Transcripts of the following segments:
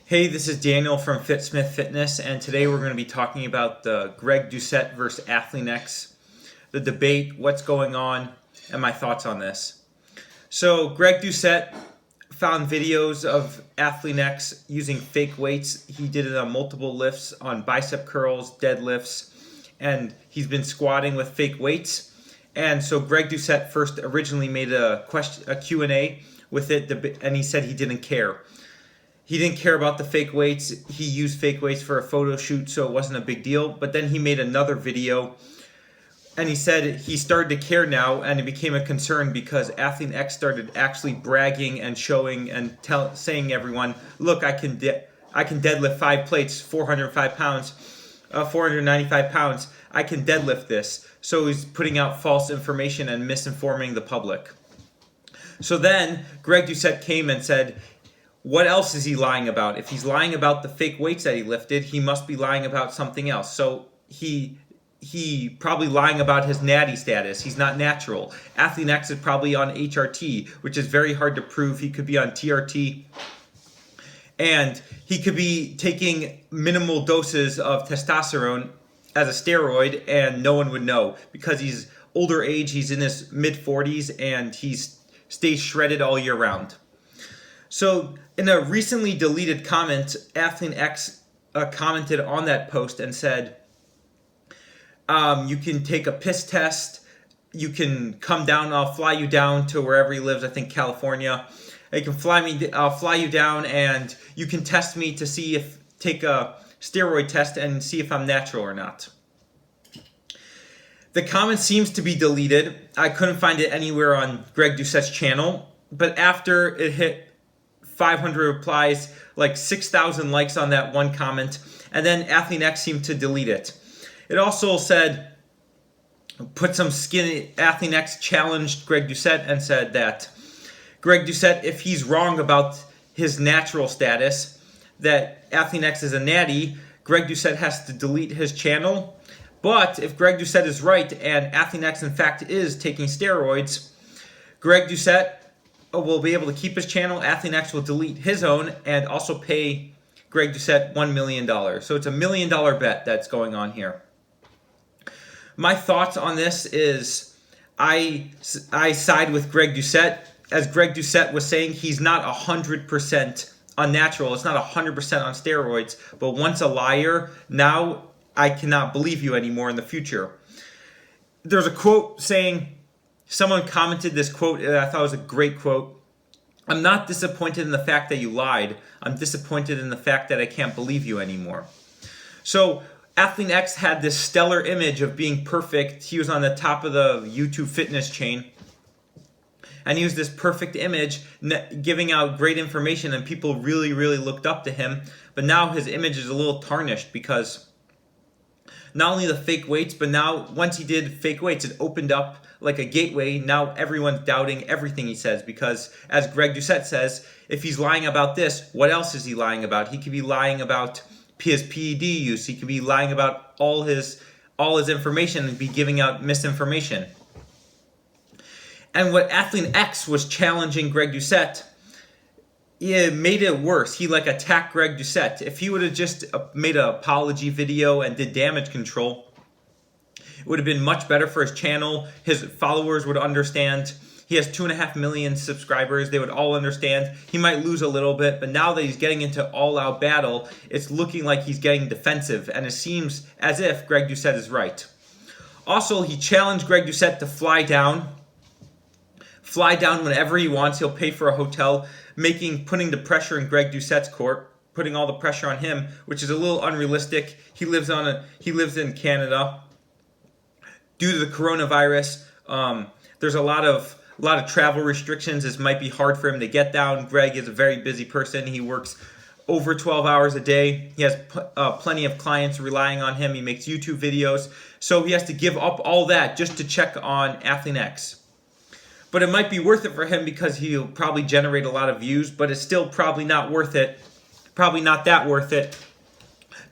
Hey, this is Daniel from Fitsmith Fitness, and today we're going to be talking about the Greg Doucette versus ATHLEAN-X, the debate, what's going on, and my thoughts on this. So, Greg Doucette found videos of ATHLEAN-X using fake weights. He did it on multiple lifts, on bicep curls, deadlifts, and he's been squatting with fake weights. And so Greg Doucette first originally made a Q&A with it, and he said he didn't care. He didn't care about the fake weights. He used fake weights for a photo shoot, so it wasn't a big deal. But then he made another video, and he said he started to care now, and it became a concern because ATHLEAN-X started actually bragging and showing and saying to everyone, look, I can deadlift 5 plates, 405 pounds, 495 pounds. I can deadlift this. So he's putting out false information and misinforming the public. So then Greg Doucette came and said, what else is he lying about? If he's lying about the fake weights that he lifted, he must be lying about something else. So he probably lying about his natty status. He's not natural. ATHLEAN-X is probably on HRT, which is very hard to prove. He could be on TRT. And he could be taking minimal doses of testosterone as a steroid, and no one would know because he's older age. He's in his mid-40s, and he stays shredded all year round. So in a recently deleted comment, ATHLEAN-X commented on that post and said, you can take a piss test, you can come down, I'll fly you down to wherever he lives, I think California. I'll fly you down and you can test me to take a steroid test and see if I'm natural or not. The comment seems to be deleted. I couldn't find it anywhere on Greg Doucette's channel, but after it hit 500 replies, like 6,000 likes on that one comment, and then ATHLEAN-X seemed to delete it. It also said, put some skin, ATHLEAN-X challenged Greg Doucette and said that Greg Doucette, if he's wrong about his natural status, that ATHLEAN-X is a natty, Greg Doucette has to delete his channel. But if Greg Doucette is right and ATHLEAN-X in fact is taking steroids, Greg Doucette will be able to keep his channel. ATHLEAN-X will delete his own and also pay Greg Doucette $1 million. So it's a $1 million bet that's going on here. My thoughts on this is I side with Greg Doucette. As Greg Doucette was saying, he's not 100% unnatural. It's not 100% on steroids. But once a liar, now I cannot believe you anymore in the future. There's a quote saying, someone commented this quote, and I thought it was a great quote. I'm not disappointed in the fact that you lied. I'm disappointed in the fact that I can't believe you anymore. So ATHLEAN-X had this stellar image of being perfect. He was on the top of the YouTube fitness chain. And he was this perfect image, giving out great information, and people really, really looked up to him. But now his image is a little tarnished because not only the fake weights, but now once he did fake weights, it opened up like a gateway. Now everyone's doubting everything he says because, as Greg Doucette says, if he's lying about this, what else is he lying about? He could be lying about his PED use. He could be lying about all his information and be giving out misinformation. And what ATHLEAN-X was challenging Greg Doucette, it made it worse. He attacked Greg Doucette. If he would have just made an apology video and did damage control, it would have been much better for his channel. His followers would understand. He has 2.5 million subscribers. They would all understand. He might lose a little bit, but now that he's getting into all-out battle, it's looking like he's getting defensive, and it seems as if Greg Doucette is right. Also, he challenged Greg Doucette to fly down whenever he wants. He'll pay for a hotel, putting the pressure in Greg Doucette's court, putting all the pressure on him, which is a little unrealistic. He lives in Canada. Due to the coronavirus, there's a lot of travel restrictions. This might be hard for him to get down. Greg is a very busy person. He works over 12 hours a day. He has plenty of clients relying on him. He makes YouTube videos. So he has to give up all that just to check on ATHLEAN-X. But it might be worth it for him because he'll probably generate a lot of views, but it's still probably not worth it. Probably not that worth it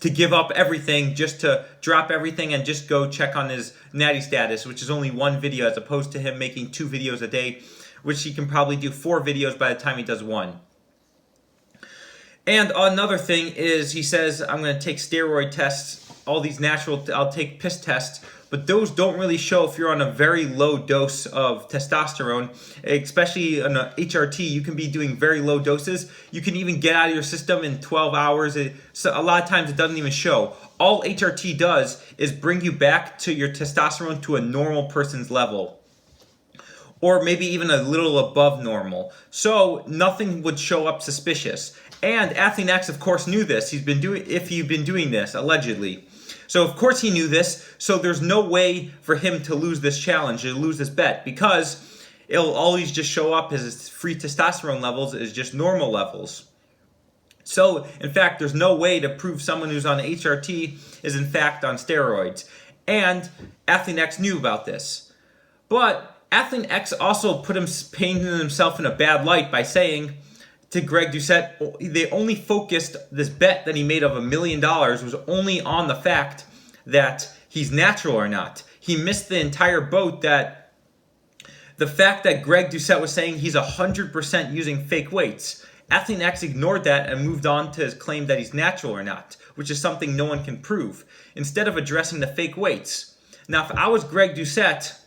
to give up everything, just to drop everything and just go check on his natty status, which is only one video as opposed to him making 2 videos a day, which he can probably do 4 videos by the time he does 1. And another thing is he says, I'm going to take steroid tests, all these natural, I'll take piss tests, but those don't really show if you're on a very low dose of testosterone, especially on a HRT. You can be doing very low doses. You can even get out of your system in 12 hours. So a lot of times it doesn't even show. All HRT does is bring you back to your testosterone to a normal person's level, or maybe even a little above normal. So nothing would show up suspicious. And ATHLEAN-X, of course, knew this. He's been doing this, allegedly. So of course he knew this. So there's no way for him to lose this challenge, to lose this bet, because it'll always just show up as his free testosterone levels is just normal levels. So in fact, there's no way to prove someone who's on HRT is in fact on steroids. And ATHLEAN-X knew about this. But ATHLEAN-X also painted himself in a bad light by saying to Greg Doucette, they only focused this bet that he made of $1 million was only on the fact that he's natural or not. He missed the entire boat that the fact that Greg Doucette was saying he's 100% using fake weights. ATHLEAN-X ignored that and moved on to his claim that he's natural or not, which is something no one can prove, instead of addressing the fake weights. Now, if I was Greg Doucette,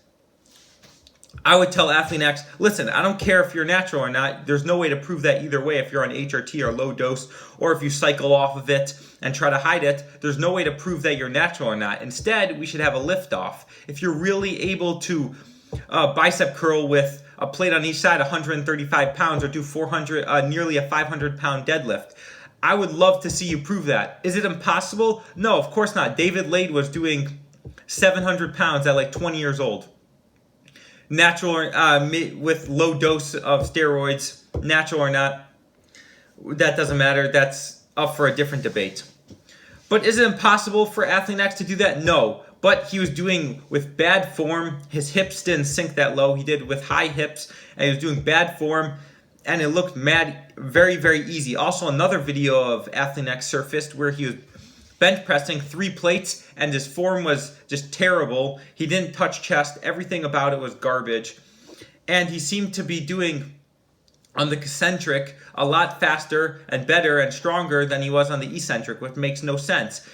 I would tell ATHLEAN-X, listen, I don't care if you're natural or not. There's no way to prove that either way if you're on HRT or low dose, or if you cycle off of it and try to hide it. There's no way to prove that you're natural or not. Instead, we should have a lift off. If you're really able to bicep curl with a plate on each side, 135 pounds, or do nearly a 500-pound deadlift, I would love to see you prove that. Is it impossible? No, of course not. David Lade was doing 700 pounds at like 20 years old. Natural with low dose of steroids, natural or not, that doesn't matter. That's up for a different debate. But is it impossible for ATHLEAN-X to do that? No. But he was doing with bad form. His hips didn't sink that low. He did with high hips, and he was doing bad form, and it looked very, very easy. Also, another video of ATHLEAN-X surfaced where he was bench pressing 3 plates, and his form was just terrible. He didn't touch chest. Everything about it was garbage. And he seemed to be doing on the concentric a lot faster and better and stronger than he was on the eccentric, which makes no sense.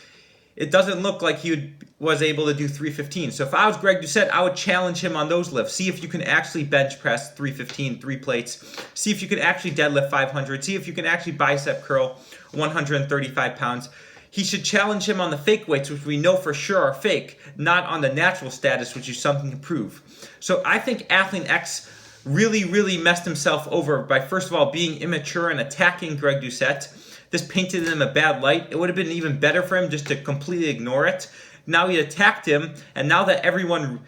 It doesn't look like he was able to do 315. So if I was Greg Doucette, I would challenge him on those lifts. See if you can actually bench press 315, 3 plates. See if you can actually deadlift 500. See if you can actually bicep curl 135 pounds. He should challenge him on the fake weights, which we know for sure are fake, not on the natural status, which is something to prove. So I think ATHLEAN-X really, really messed himself over by, first of all, being immature and attacking Greg Doucette. This painted him a bad light. It would have been even better for him just to completely ignore it. Now he attacked him, and now that everyone's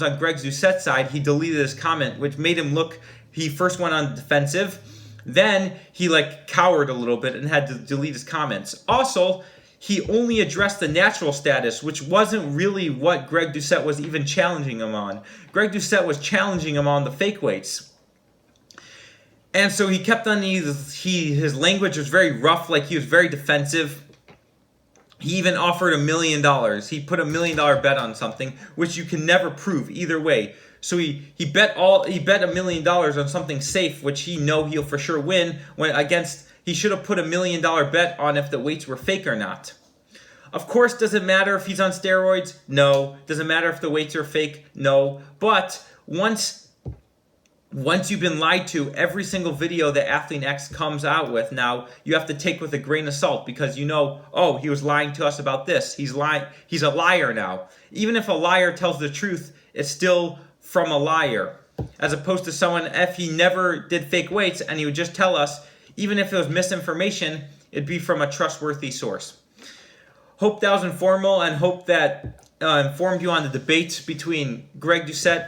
on Greg Doucette's side, he deleted his comment, which made him look, he first went on defensive, then he cowered a little bit and had to delete his comments. Also, he only addressed the natural status, which wasn't really what Greg Doucette was even challenging him on. Greg Doucette was challenging him on the fake weights. And so he kept on, his language was very rough, he was very defensive. He even offered $1 million. He put $1 million bet on something, which you can never prove either way. So he bet $1 million on something safe, which he'll for sure win. He should have put $1 million bet on if the weights were fake or not. Of course, does it matter if he's on steroids? No. Does it matter if the weights are fake? No. But once you've been lied to, every single video that ATHLEAN-X comes out with now, you have to take with a grain of salt, because oh, he was lying to us about this. He's a liar now. Even if a liar tells the truth, it's still from a liar. As opposed to someone, if he never did fake weights and he would just tell us, even if it was misinformation, it'd be from a trustworthy source. Hope that was informal, and hope that informed you on the debate between Greg Doucette